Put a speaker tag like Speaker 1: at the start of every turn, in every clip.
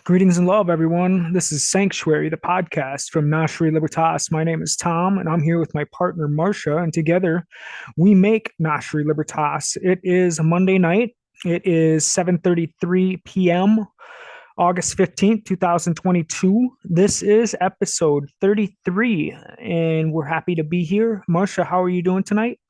Speaker 1: Greetings and love, everyone. This is Sanctuary, the podcast from Gnoshery Libertas. My name is Tom, and I'm here with my partner, Marcia, and together we make Gnoshery Libertas. It is Monday night. It is 7:33 p.m., August 15th, 2022. This is episode 33, and we're happy to be here. Marcia, how are you doing tonight?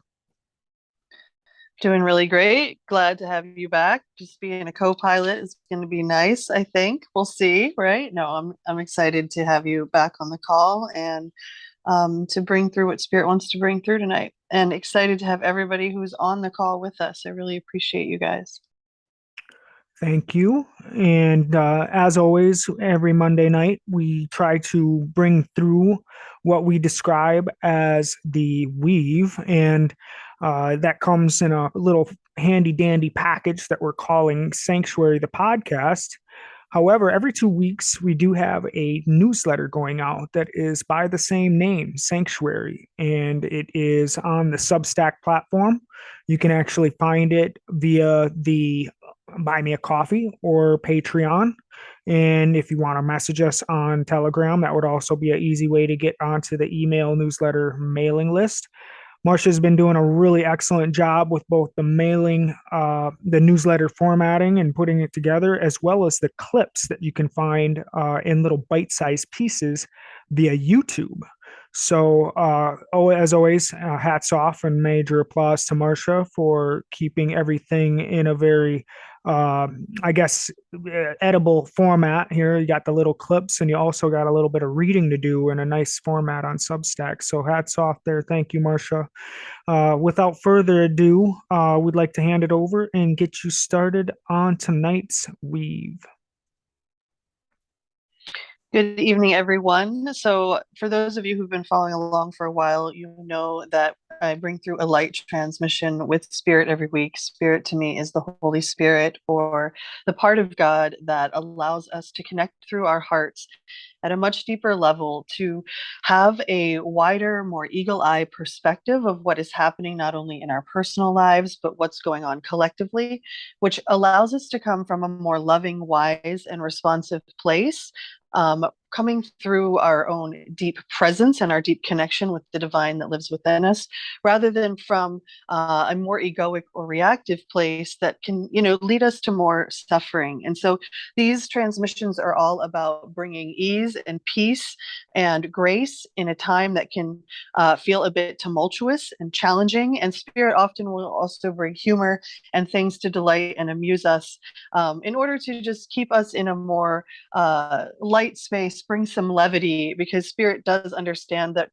Speaker 2: Doing really great. Glad to have you back. Just being a co-pilot is going to be nice, I think. We'll see, right? No, I'm excited to have you back on the call and to bring through what Spirit wants to bring through tonight. And excited to have everybody who's on the call with us. I really appreciate you guys.
Speaker 1: Thank you. And as always, every Monday night, we try to bring through what we describe as the weave. And that comes in a little handy dandy package that we're calling Sanctuary, the podcast. However, every 2 weeks, we do have a newsletter going out that is by the same name, Sanctuary, and it is on the Substack platform. You can actually find it via the Buy Me a Coffee or Patreon. And if you want to message us on Telegram, that would also be an easy way to get onto the email newsletter mailing list. Marcia's been doing a really excellent job with both the mailing, the newsletter formatting and putting it together, as well as the clips that you can find in little bite-sized pieces via YouTube. So, as always, hats off and major applause to Marcia for keeping everything in a very, I guess, edible format here. You got the little clips, and you also got a little bit of reading to do in a nice format on Substack. So, hats off there. Thank you, Marcia. Without further ado, we'd like to hand it over and get you started on tonight's weave.
Speaker 2: Good evening, everyone. So, for those of you who've been following along for a while, you know that I bring through a light transmission with Spirit every week. Spirit to me is the Holy Spirit, or the part of God that allows us to connect through our hearts at a much deeper level, to have a wider, more eagle eye perspective of what is happening, not only in our personal lives, but what's going on collectively, which allows us to come from a more loving, wise, and responsive place, coming through our own deep presence and our deep connection with the divine that lives within us, rather than from a more egoic or reactive place that can, lead us to more suffering. And so these transmissions are all about bringing ease and peace and grace in a time that can feel a bit tumultuous and challenging. And Spirit often will also bring humor and things to delight and amuse us, in order to just keep us in a more light space, bring some levity, because Spirit does understand that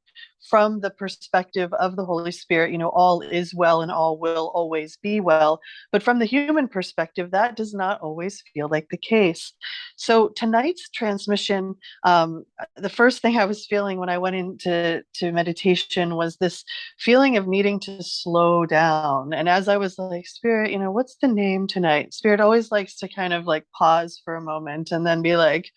Speaker 2: from the perspective of the Holy Spirit, all is well and all will always be well. But from the human perspective, that does not always feel like the case. So tonight's transmission, the first thing I was feeling when I went into meditation was this feeling of needing to slow down. And as I was like, Spirit, what's the name tonight? Spirit always likes to kind of like pause for a moment and then be like,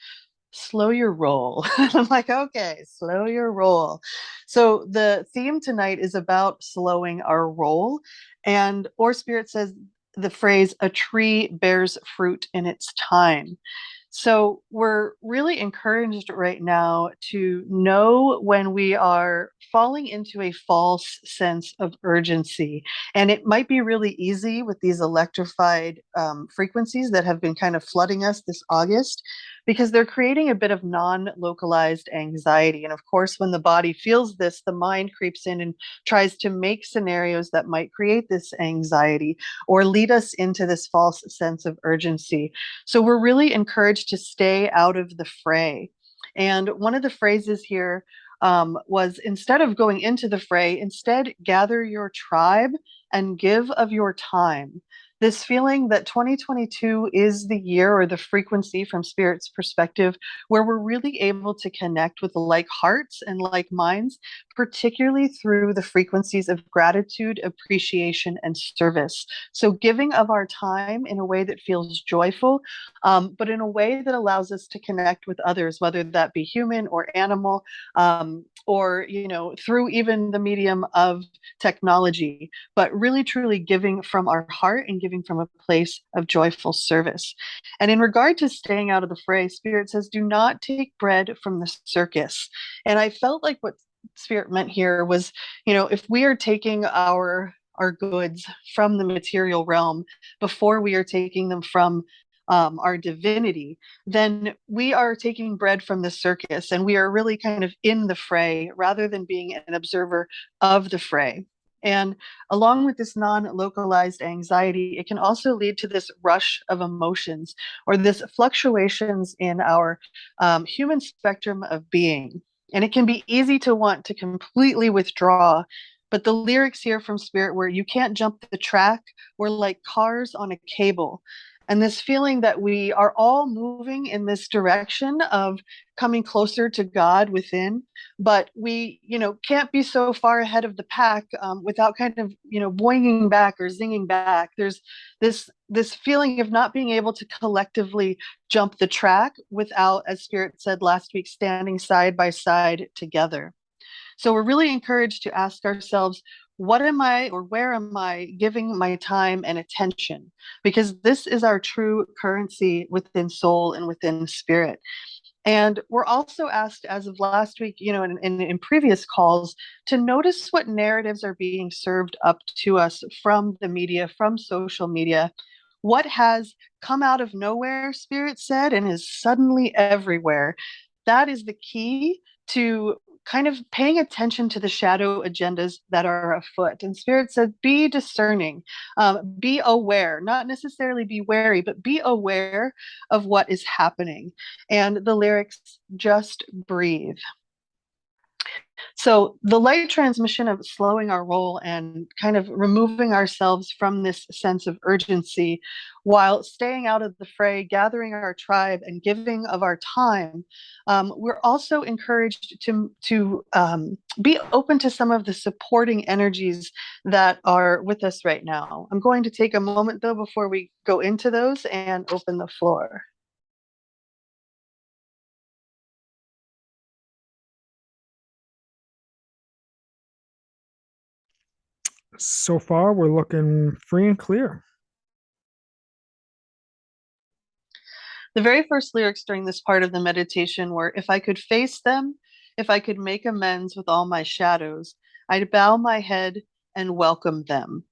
Speaker 2: slow your roll. I'm like, okay, slow your roll. So the theme tonight is about slowing our roll. And Or Spirit says the phrase, a tree bears fruit in its time. So we're really encouraged right now to know when we are falling into a false sense of urgency. And it might be really easy with these electrified frequencies that have been kind of flooding us this August, because they're creating a bit of non-localized anxiety. And of course, when the body feels this, the mind creeps in and tries to make scenarios that might create this anxiety or lead us into this false sense of urgency. So we're really encouraged to stay out of the fray. And one of the phrases here was, instead of going into the fray, instead gather your tribe and give of your time. This feeling that 2022 is the year, or the frequency from Spirit's perspective, where we're really able to connect with like hearts and like minds, particularly through the frequencies of gratitude, appreciation, and service. So giving of our time in a way that feels joyful, but in a way that allows us to connect with others, whether that be human or animal, or through even the medium of technology, but really truly giving from our heart and giving from a place of joyful service. And in regard to staying out of the fray, Spirit says, do not take bread from the circus. And I felt like what Spirit meant here was, if we are taking our goods from the material realm before we are taking them from our divinity, then we are taking bread from the circus and we are really kind of in the fray rather than being an observer of the fray. And along with this non localized anxiety, it can also lead to this rush of emotions or this fluctuations in our human spectrum of being. And it can be easy to want to completely withdraw. But the lyrics here from Spirit were, you can't jump the track. We're like cars on a cable. And this feeling that we are all moving in this direction of coming closer to God within, but we, can't be so far ahead of the pack without kind of, boinging back or zinging back. There's this feeling of not being able to collectively jump the track without, as Spirit said last week, standing side by side together. So we're really encouraged to ask ourselves, what am I or where am I giving my time and attention? Because this is our true currency within soul and within spirit. And we're also asked, as of last week, in previous calls, to notice what narratives are being served up to us from the media, from social media. What has come out of nowhere, Spirit said, and is suddenly everywhere. That is the key to kind of paying attention to the shadow agendas that are afoot. And Spirit said, be discerning, be aware, not necessarily be wary, but be aware of what is happening. And the lyrics, just breathe. So the light transmission of slowing our roll and kind of removing ourselves from this sense of urgency while staying out of the fray, gathering our tribe and giving of our time, we're also encouraged to be open to some of the supporting energies that are with us right now. I'm going to take a moment though before we go into those and open the floor.
Speaker 1: So far, we're looking free and clear.
Speaker 2: The very first lyrics during this part of the meditation were, if I could face them, if I could make amends with all my shadows, I'd bow my head and welcome them.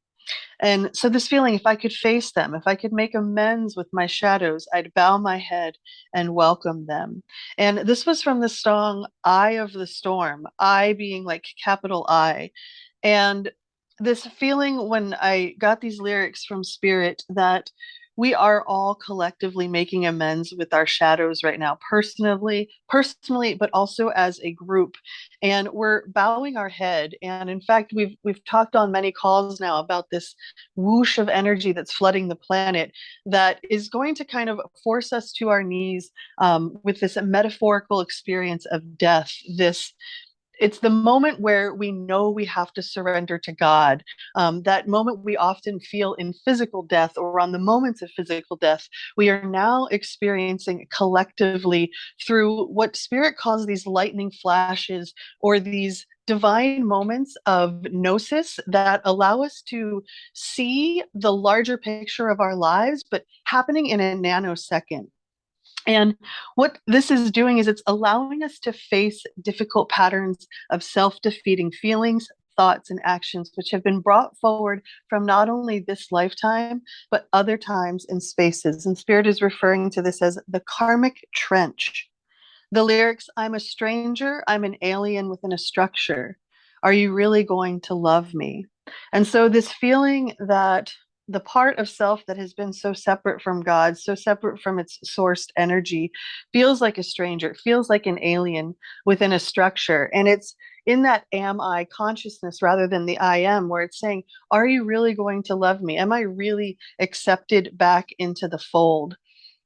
Speaker 2: And so this feeling, if I could face them, if I could make amends with my shadows, I'd bow my head and welcome them. And this was from the song Eye of the Storm, I being like capital I. And this feeling when I got these lyrics from Spirit that we are all collectively making amends with our shadows right now, personally, but also as a group. And we're bowing our head. And in fact, we've talked on many calls now about this whoosh of energy that's flooding the planet that is going to kind of force us to our knees with this metaphorical experience of death, it's the moment where we know we have to surrender to God. That moment we often feel in physical death or on the moments of physical death, we are now experiencing collectively through what Spirit calls these lightning flashes or these divine moments of gnosis that allow us to see the larger picture of our lives, but happening in a nanosecond. And what this is doing is it's allowing us to face difficult patterns of self defeating feelings, thoughts, and actions, which have been brought forward from not only this lifetime, but other times and spaces. And Spirit is referring to this as the Karmic Trench. The lyrics, I'm a stranger, I'm an alien within a structure. Are you really going to love me? And so, this feeling that the part of self that has been so separate from God, so separate from its sourced energy, feels like a stranger, it feels like an alien within a structure. And it's in that am I consciousness rather than the I am, where it's saying, are you really going to love me? Am I really accepted back into the fold?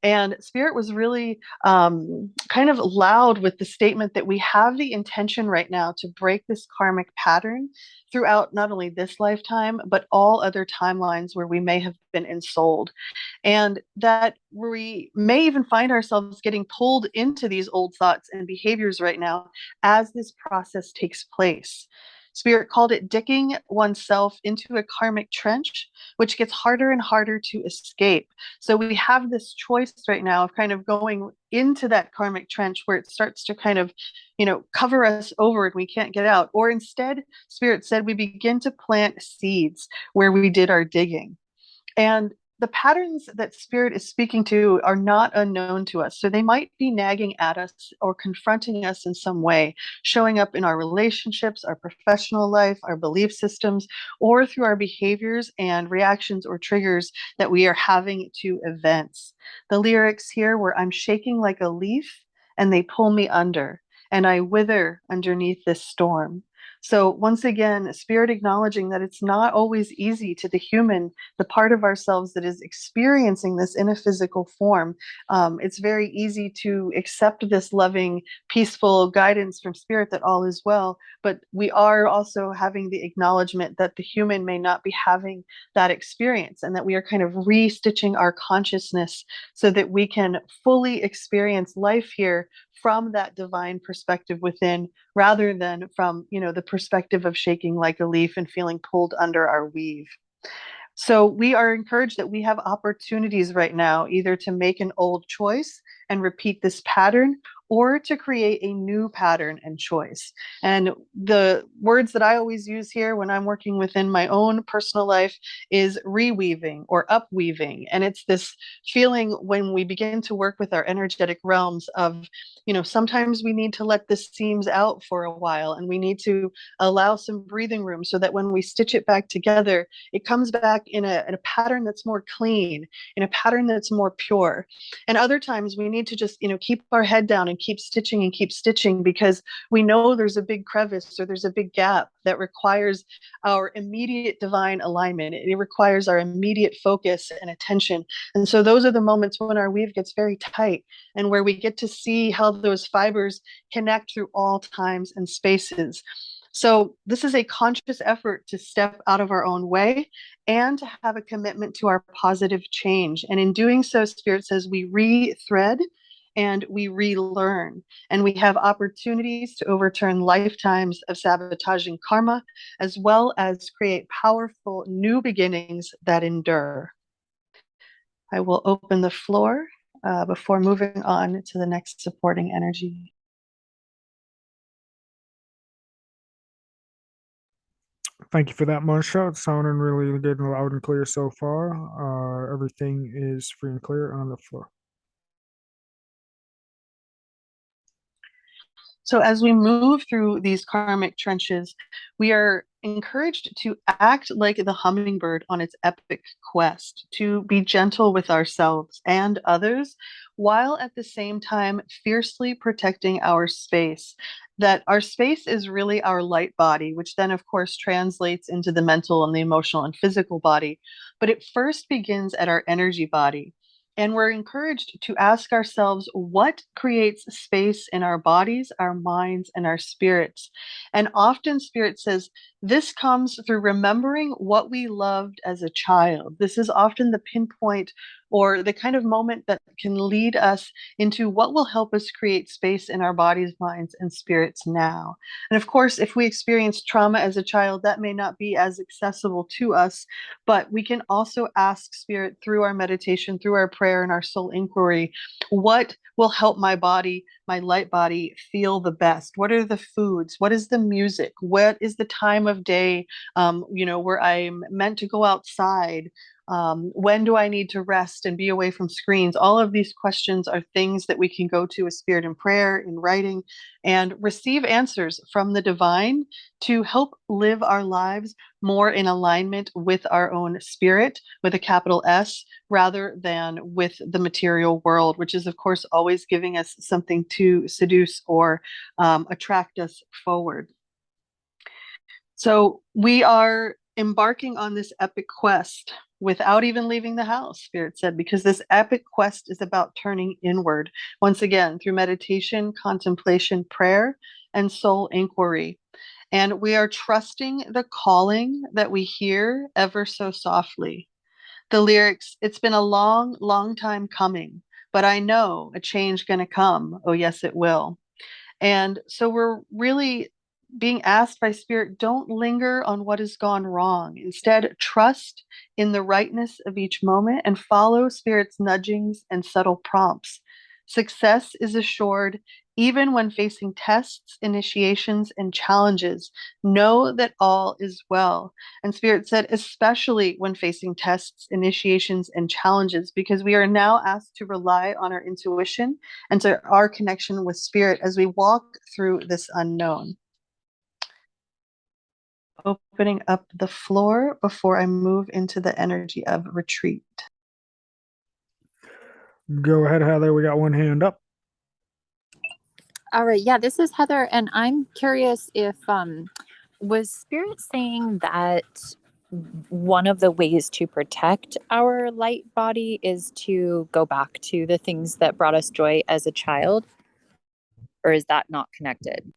Speaker 2: And Spirit was really kind of loud with the statement that we have the intention right now to break this karmic pattern throughout not only this lifetime, but all other timelines where we may have been ensouled. And that we may even find ourselves getting pulled into these old thoughts and behaviors right now as this process takes place. Spirit called it digging oneself into a karmic trench, which gets harder and harder to escape. So we have this choice right now of kind of going into that karmic trench where it starts to kind of, cover us over and we can't get out. Or instead, Spirit said we begin to plant seeds where we did our digging. And the patterns that Spirit is speaking to are not unknown to us. So they might be nagging at us or confronting us in some way, showing up in our relationships, our professional life, our belief systems, or through our behaviors and reactions or triggers that we are having to events. The lyrics here were, I'm shaking like a leaf and they pull me under, and I wither underneath this storm. So, once again, Spirit acknowledging that it's not always easy to the human, the part of ourselves that is experiencing this in a physical form. It's very easy to accept this loving, peaceful guidance from Spirit that all is well, but we are also having the acknowledgement that the human may not be having that experience, and that we are kind of restitching our consciousness so that we can fully experience life here from that divine perspective within, rather than from, the perspective of shaking like a leaf and feeling pulled under our weave. So we are encouraged that we have opportunities right now either to make an old choice and repeat this pattern, or to create a new pattern and choice. And the words that I always use here when I'm working within my own personal life is reweaving or upweaving. And it's this feeling when we begin to work with our energetic realms of, sometimes we need to let the seams out for a while, and we need to allow some breathing room so that when we stitch it back together, it comes back in a pattern that's more clean, in a pattern that's more pure. And other times we need to just, keep our head down and keep stitching because we know there's a big crevice or there's a big gap that requires our immediate divine alignment. It requires our immediate focus and attention. And so those are the moments when our weave gets very tight, and where we get to see how those fibers connect through all times and spaces. So this is a conscious effort to step out of our own way and to have a commitment to our positive change. And in doing so, Spirit says we re-thread and we relearn, and we have opportunities to overturn lifetimes of sabotaging karma, as well as create powerful new beginnings that endure. I will open the floor before moving on to the next supporting energy.
Speaker 1: Thank you for that, Marsha. It's sounding really good and loud and clear so far. Everything is free and clear on the floor.
Speaker 2: So as we move through these karmic trenches, we are encouraged to act like the hummingbird on its epic quest, to be gentle with ourselves and others, while at the same time fiercely protecting our space. That our space is really our light body, which then, of course, translates into the mental and the emotional and physical body. But it first begins at our energy body. And we're encouraged to ask ourselves what creates space in our bodies, our minds, and our spirits. And often, Spirit says, this comes through remembering what we loved as a child. This is often the pinpoint or the kind of moment that can lead us into what will help us create space in our bodies, minds, and spirits now. And of course, if we experience trauma as a child, that may not be as accessible to us, but we can also ask Spirit through our meditation, through our prayer, and our soul inquiry, what will help my body, my light body, feel the best? What are the foods? What is the music? What is the time of day, where I'm meant to go outside? When do I need to rest and be away from screens? All of these questions are things that we can go to a Spirit in prayer, in writing, and receive answers from the divine to help live our lives more in alignment with our own spirit, with a capital S, rather than with the material world, which is, of course, always giving us something to seduce or attract us forward. So we are embarking on this epic quest without even leaving the house, Spirit said, because this epic quest is about turning inward, once again, through meditation, contemplation, prayer, and soul inquiry. And we are trusting the calling that we hear ever so softly. The lyrics, it's been a long, long time coming, but I know a change gonna come. Oh, yes, it will. And so we're really being asked by Spirit, don't linger on what has gone wrong. Instead, trust in the rightness of each moment and follow Spirit's nudgings and subtle prompts. Success is assured even when facing tests, initiations, and challenges. Know that all is well. And Spirit said, especially when facing tests, initiations, and challenges, because we are now asked to rely on our intuition and to our connection with Spirit as we walk through this unknown. Opening up the floor before I move into the energy of retreat.
Speaker 1: Go ahead, Heather. We got one hand up.
Speaker 3: All right. Yeah, this is Heather, and I'm curious if was Spirit saying that one of the ways to protect our light body is to go back to the things that brought us joy as a child, or is that not connected?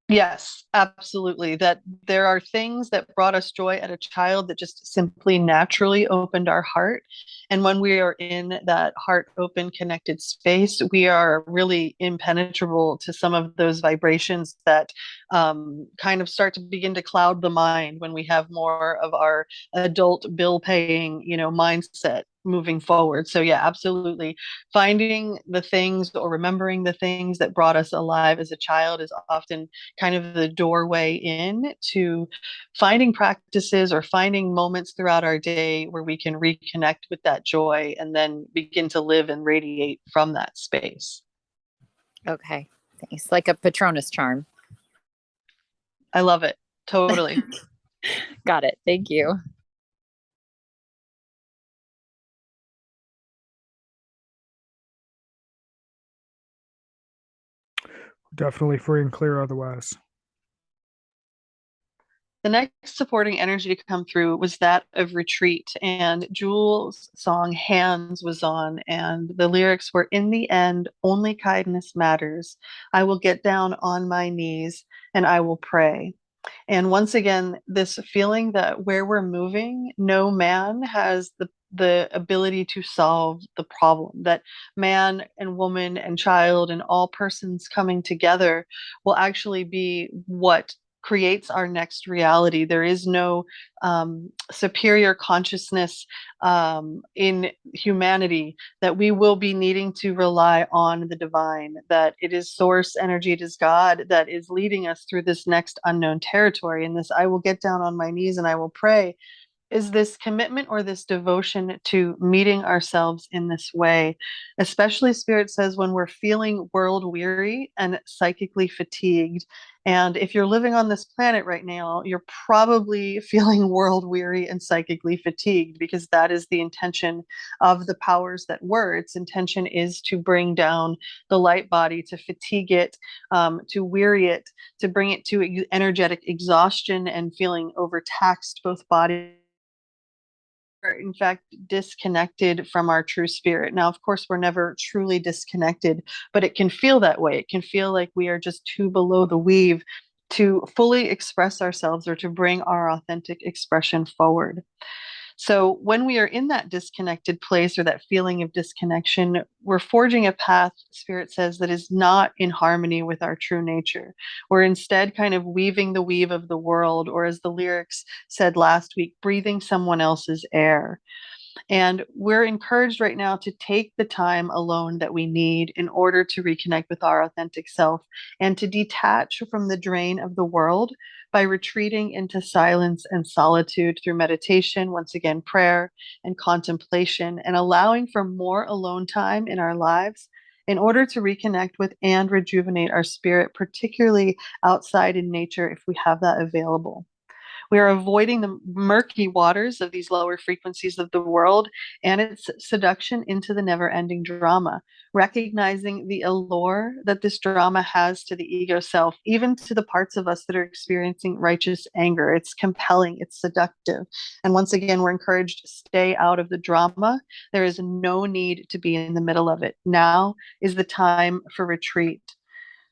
Speaker 2: Yes, absolutely. That there are things that brought us joy at a child that just simply naturally opened our heart. And when we are in that heart open, connected space, we are really impenetrable to some of those vibrations that kind of start to begin to cloud the mind when we have more of our adult bill paying, mindset moving forward. So yeah, absolutely. Finding the things or remembering the things that brought us alive as a child is often kind of the doorway in to finding practices or finding moments throughout our day where we can reconnect with that joy and then begin to live and radiate from that space.
Speaker 3: Okay. Thanks. Like a Patronus charm.
Speaker 2: I love it. Totally.
Speaker 3: Got it. Thank you.
Speaker 1: Definitely free and clear otherwise.
Speaker 2: The next supporting energy to come through was that of retreat, and Jules' song Hands was on, and the lyrics were, in the end, only kindness matters. I will get down on my knees and I will pray. And once again, this feeling that where we're moving, no man has the ability to solve the problem, that man and woman and child and all persons coming together will actually be what creates our next reality. There is no superior consciousness in humanity, that we will be needing to rely on the divine, that it is source energy, it is God that is leading us through this next unknown territory. And this, I will get down on my knees and I will pray, is this commitment or this devotion to meeting ourselves in this way. Especially, Spirit says, when we're feeling world weary and psychically fatigued. And if you're living on this planet right now, you're probably feeling world weary and psychically fatigued, because that is the intention of the powers that were. Its intention is to bring down the light body, to fatigue it, to weary it, to bring it to energetic exhaustion and feeling overtaxed, both body, in fact disconnected from our true spirit. Now, of course, we're never truly disconnected, but it can feel that way. It can feel like we are just too below the weave to fully express ourselves or to bring our authentic expression forward. So when we are in that disconnected place or that feeling of disconnection, we're forging a path, Spirit says, that is not in harmony with our true nature. We're instead kind of weaving the weave of the world, or as the lyrics said last week, breathing someone else's air. And we're encouraged right now to take the time alone that we need in order to reconnect with our authentic self and to detach from the drain of the world by retreating into silence and solitude through meditation, once again, prayer and contemplation, and allowing for more alone time in our lives in order to reconnect with and rejuvenate our spirit, particularly outside in nature if we have that available. We are avoiding the murky waters of these lower frequencies of the world and its seduction into the never ending drama, recognizing the allure that this drama has to the ego self, even to the parts of us that are experiencing righteous anger. It's compelling, it's seductive. And once again, we're encouraged to stay out of the drama. There is no need to be in the middle of it. Now is the time for retreat.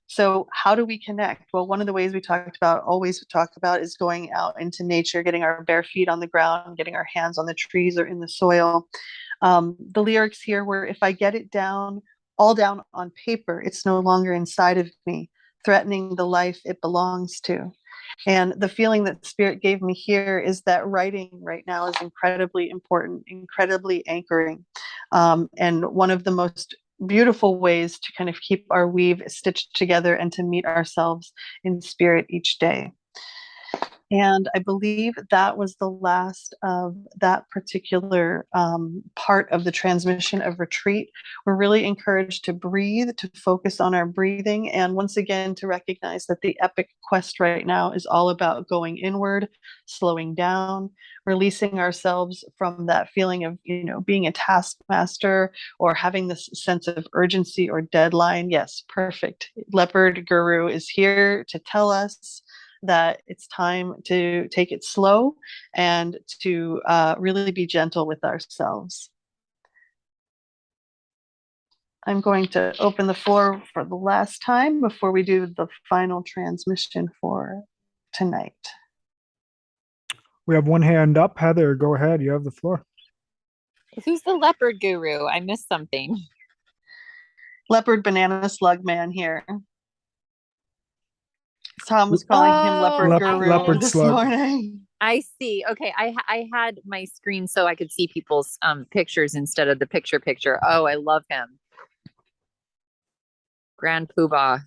Speaker 2: So how do we connect? Well, one of the ways always talk about is going out into nature, getting our bare feet on the ground, getting our hands on the trees or in the soil. The lyrics here were, if I get it down, all down on paper, it's no longer inside of me. threatening the life it belongs to. And the feeling that Spirit gave me here is that writing right now is incredibly important, incredibly anchoring. And one of the most beautiful ways to kind of keep our weave stitched together and to meet ourselves in spirit each day. And I believe that was the last of that particular part of the transmission of retreat. We're really encouraged to breathe, to focus on our breathing, and once again to recognize that the epic quest right now is all about going inward, slowing down, releasing ourselves from that feeling of, being a taskmaster or having this sense of urgency or deadline. Yes, perfect. Leopard Guru is here to tell us that it's time to take it slow and to really be gentle with ourselves. I'm going to open the floor for the last time before we do the final transmission for tonight.
Speaker 1: We have one hand up. Heather, go ahead. You have the floor.
Speaker 3: Who's the leopard guru? I missed something.
Speaker 2: Leopard banana slug man here. Tom was calling him Leopard Guru
Speaker 1: Leopard
Speaker 2: this
Speaker 1: slug.
Speaker 2: morning.
Speaker 3: I see. Okay, I had my screen so I could see people's pictures instead of the picture. Oh, I love him. Grand Poobah.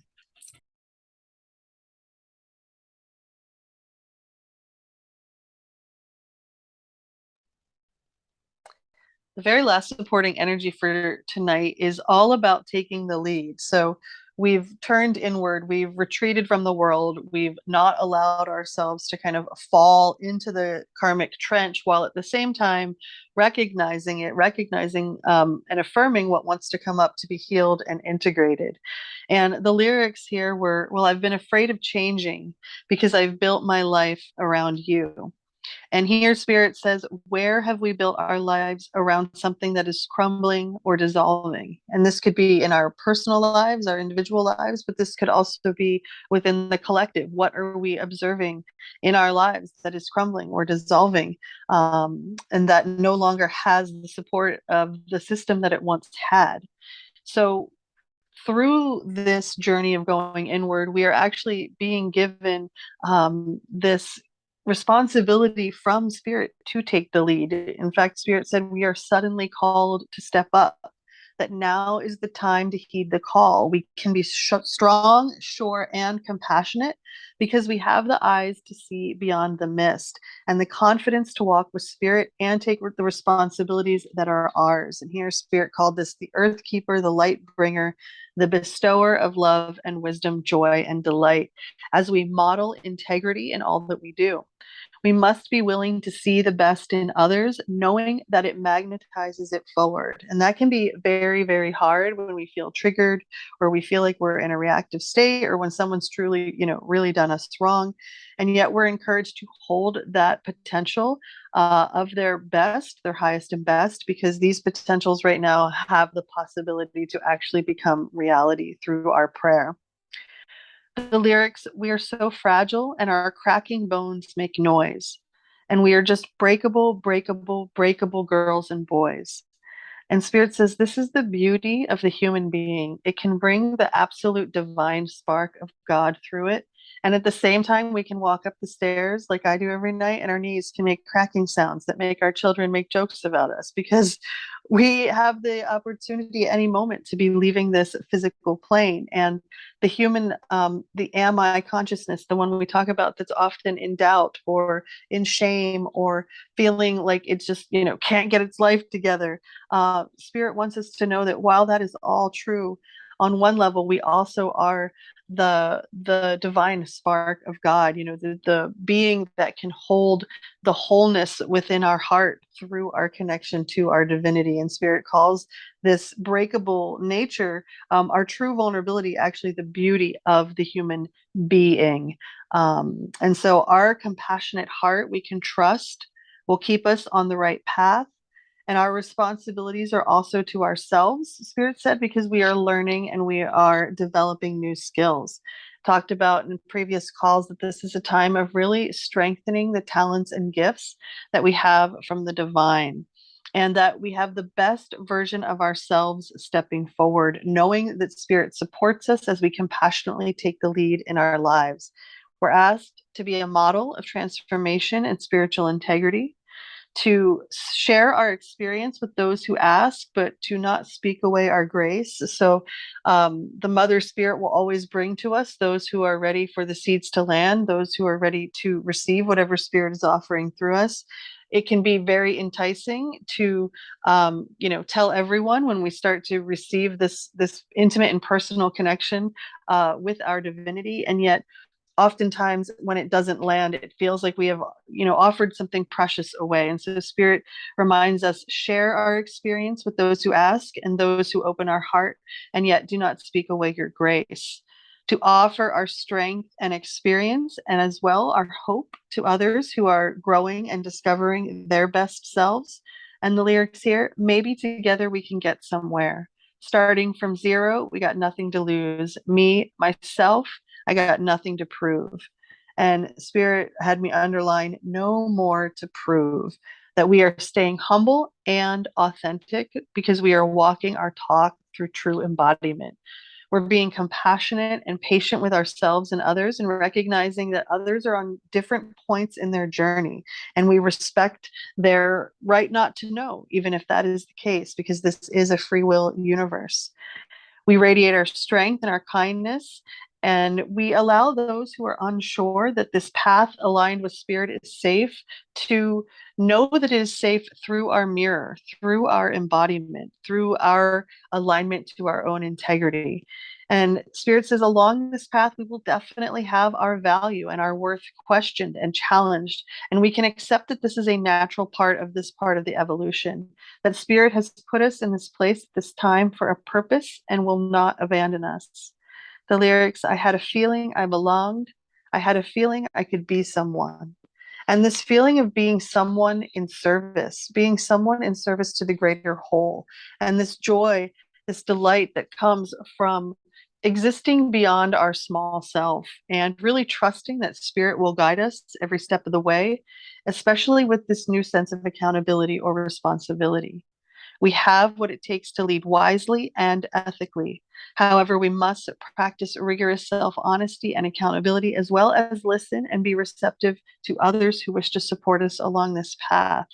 Speaker 2: The very last supporting energy for tonight is all about taking the lead. So we've turned inward, we've retreated from the world, we've not allowed ourselves to kind of fall into the karmic trench, while at the same time recognizing and affirming what wants to come up to be healed and integrated. And the lyrics here were, well, I've been afraid of changing because I've built my life around you. And here Spirit says, where have we built our lives around something that is crumbling or dissolving? And this could be in our personal lives, our individual lives, but this could also be within the collective. What are we observing in our lives that is crumbling or dissolving, and that no longer has the support of the system that it once had? So through this journey of going inward, we are actually being given this responsibility from Spirit to take the lead. In fact, Spirit said we are suddenly called to step up, that now is the time to heed the call. We can be strong, sure, and compassionate because we have the eyes to see beyond the mist and the confidence to walk with Spirit and take the responsibilities that are ours. And here Spirit called this the earth keeper, the light bringer, the bestower of love and wisdom, joy and delight, as we model integrity in all that we do. We must be willing to see the best in others, knowing that it magnetizes it forward. And that can be very, very hard when we feel triggered or we feel like we're in a reactive state or when someone's truly, really done us wrong. And yet we're encouraged to hold that potential of their best, their highest and best, because these potentials right now have the possibility to actually become reality through our prayer. The lyrics, we are so fragile and our cracking bones make noise. And we are just breakable, breakable, breakable girls and boys. And Spirit says, this is the beauty of the human being. It can bring the absolute divine spark of God through it. And at the same time, we can walk up the stairs like I do every night, and our knees can make cracking sounds that make our children make jokes about us because we have the opportunity at any moment to be leaving this physical plane. And the human, the am I consciousness, the one we talk about that's often in doubt or in shame or feeling like it's just, can't get its life together. Spirit wants us to know that while that is all true, on one level, we also are the divine spark of God, the being that can hold the wholeness within our heart through our connection to our divinity. And Spirit calls this breakable nature, our true vulnerability, actually the beauty of the human being. And so our compassionate heart, we can trust, will keep us on the right path. And our responsibilities are also to ourselves, Spirit said, because we are learning and we are developing new skills. Talked about in previous calls that this is a time of really strengthening the talents and gifts that we have from the divine. and that we have the best version of ourselves stepping forward, knowing that Spirit supports us as we compassionately take the lead in our lives. We're asked to be a model of transformation and spiritual integrity, to share our experience with those who ask, but to not speak away our grace. So the Mother Spirit will always bring to us those who are ready for the seeds to land, those who are ready to receive whatever Spirit is offering through us. It can be very enticing to, tell everyone when we start to receive this intimate and personal connection with our divinity, and yet oftentimes when it doesn't land, it feels like we have offered something precious away. And so the Spirit reminds us, share our experience with those who ask and those who open our heart, and yet do not speak away your grace, to offer our strength and experience, and as well our hope, to others who are growing and discovering their best selves. And the lyrics here: maybe together we can get somewhere. Starting from zero, we got nothing to lose. Me, myself, I got nothing to prove. And Spirit had me underline no more to prove, that we are staying humble and authentic because we are walking our talk through true embodiment. We're being compassionate and patient with ourselves and others, and recognizing that others are on different points in their journey. And we respect their right not to know, even if that is the case, because this is a free will universe. We radiate our strength and our kindness, and we allow those who are unsure that this path aligned with Spirit is safe to know that it is safe through our mirror, through our embodiment, through our alignment to our own integrity. And Spirit says, along this path, we will definitely have our value and our worth questioned and challenged. And we can accept that this is a natural part of this part of the evolution, that Spirit has put us in this place, this time, for a purpose, and will not abandon us. The lyrics: I had a feeling I belonged. I had a feeling I could be someone. And this feeling of being someone in service, being someone in service to the greater whole, and this joy, this delight that comes from existing beyond our small self, and really trusting that Spirit will guide us every step of the way, especially with this new sense of accountability or responsibility. We have what it takes to lead wisely and ethically. However, we must practice rigorous self-honesty and accountability, as well as listen and be receptive to others who wish to support us along this path.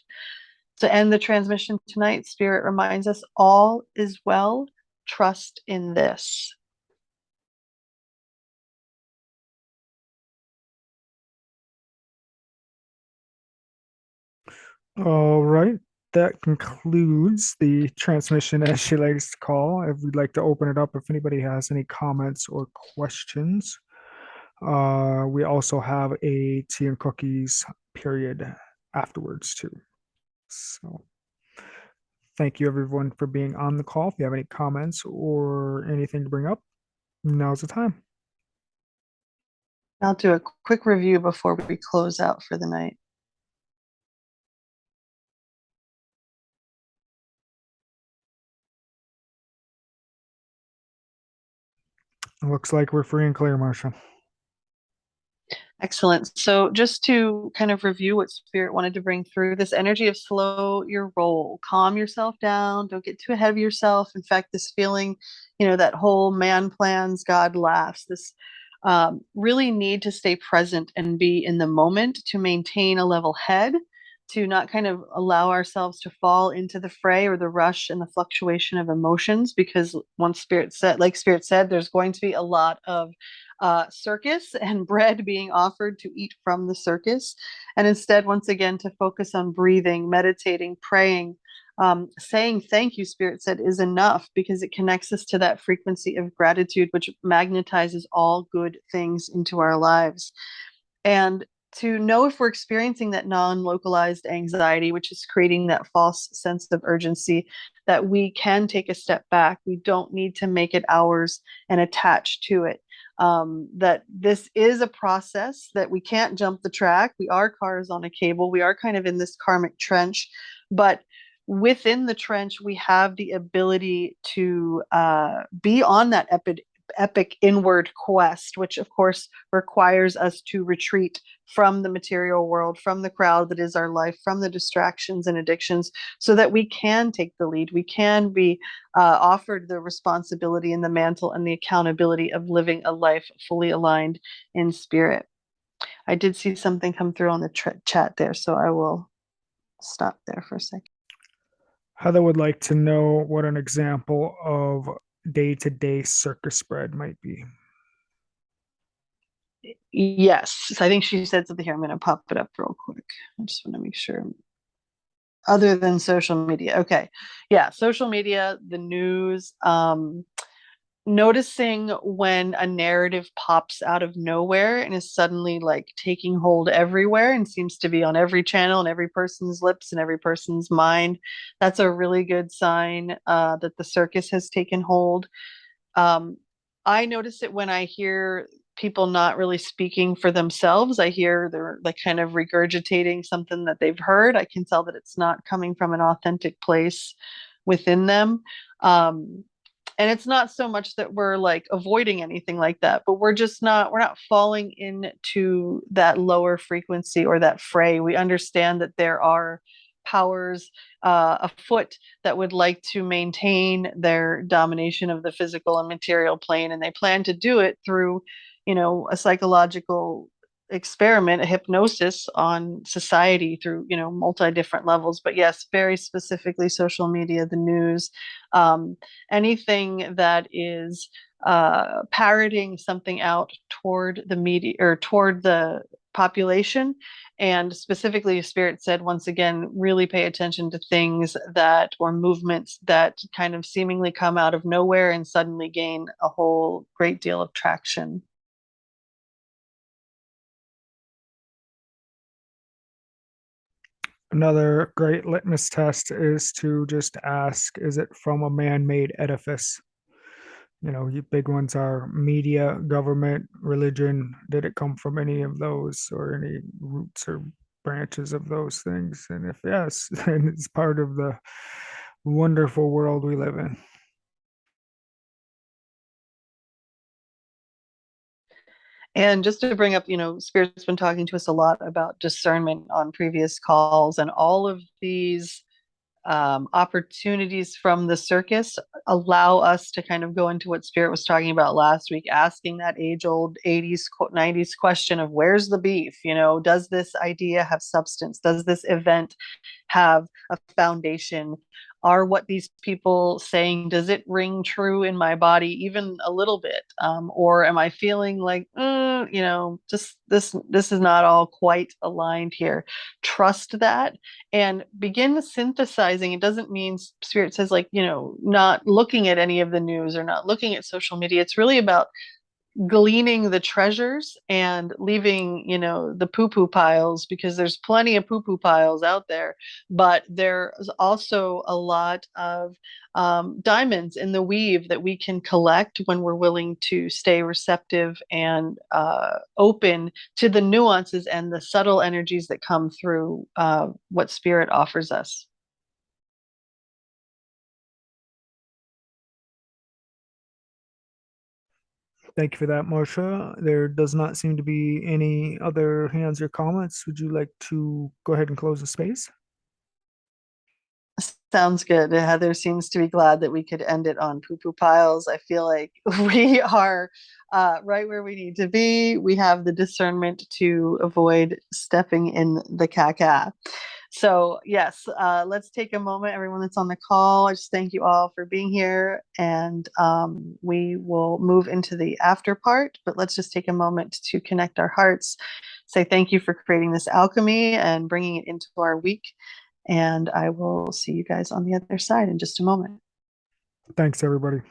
Speaker 2: To end the transmission tonight, Spirit reminds us all is well. Trust in this.
Speaker 1: All right. That concludes the transmission, as she likes to call. If we'd like to open it up, if anybody has any comments or questions. We also have a tea and cookies period afterwards too. So thank you everyone for being on the call. If you have any comments or anything to bring up, now's the time.
Speaker 2: I'll do a quick review before we close out for the night.
Speaker 1: Looks like we're free and clear, Marcia.
Speaker 2: Excellent. So just to kind of review what Spirit wanted to bring through, this energy of slow your roll, calm yourself down, don't get too ahead of yourself. In fact, this feeling, that whole man plans, God laughs, this really need to stay present and be in the moment to maintain a level head, to not kind of allow ourselves to fall into the fray or the rush and the fluctuation of emotions, because once Spirit said, there's going to be a lot of circus and bread being offered to eat from the circus. And instead, once again, to focus on breathing, meditating, praying, saying thank you, Spirit said, is enough, because it connects us to that frequency of gratitude, which magnetizes all good things into our lives. And to know if we're experiencing that non-localized anxiety, which is creating that false sense of urgency, that we can take a step back. We don't need to make it ours and attach to it. That this is a process, that we can't jump the track. We are cars on a cable. We are kind of in this karmic trench, but within the trench, we have the ability to be on that epic inward quest, which of course requires us to retreat from the material world, from the crowd that is our life, from the distractions and addictions, so that we can take the lead. We can be offered the responsibility and the mantle and the accountability of living a life fully aligned in spirit. I did see something come through on the chat there, so I will stop there for a second.
Speaker 1: Heather would like to know what an example of day-to-day circus spread might be.
Speaker 2: Yes, I think she said something here. I'm going to pop it up real quick. I just want to make sure. Other than social media. Okay. Yeah, social media, the news, noticing when a narrative pops out of nowhere and is suddenly like taking hold everywhere and seems to be on every channel and every person's lips and every person's mind. That's a really good sign that the circus has taken hold. I notice it when I hear people not really speaking for themselves. I hear they're like kind of regurgitating something that they've heard. I can tell that it's not coming from an authentic place within them. And it's not so much that we're like avoiding anything like that, but we're not falling into that lower frequency or that fray. We understand that there are powers afoot that would like to maintain their domination of the physical and material plane, and they plan to do it through, a psychological experiment, a hypnosis on society through, multi different levels. But yes, very specifically social media, the news, anything that is parroting something out toward the media or toward the population. And specifically, Spirit said, once again, really pay attention to things that, or movements that kind of seemingly come out of nowhere and suddenly gain a whole great deal of traction.
Speaker 1: Another great litmus test is to just ask, is it from a man-made edifice? Big ones are media, government, religion. Did it come from any of those or any roots or branches of those things? And if yes, then it's part of the wonderful world we live in.
Speaker 2: And just to bring up, Spirit's been talking to us a lot about discernment on previous calls, and all of these opportunities from the circus allow us to kind of go into what Spirit was talking about last week, asking that age-old 80s, 90s question of where's the beef? Does this idea have substance? Does this event have a foundation? Are what these people saying, does it ring true in my body even a little bit? Or am I feeling like, just this is not all quite aligned here? Trust that and begin synthesizing. It doesn't mean Spirit says not looking at any of the news or not looking at social media. It's really about gleaning the treasures and leaving the poo-poo piles, because there's plenty of poo-poo piles out there, but there's also a lot of diamonds in the weave that we can collect when we're willing to stay receptive and open to the nuances and the subtle energies that come through what Spirit offers us.
Speaker 1: Thank you for that, Marcia. There does not seem to be any other hands or comments. Would you like to go ahead and close the space?
Speaker 2: Sounds good. Heather seems to be glad that we could end it on poo-poo piles. I feel like we are right where we need to be. We have the discernment to avoid stepping in the caca. So yes, let's take a moment, everyone that's on the call. I just thank you all for being here, and we will move into the after part, but let's just take a moment to connect our hearts, say thank you for creating this alchemy and bringing it into our week. And I will see you guys on the other side in just a moment.
Speaker 1: Thanks, everybody.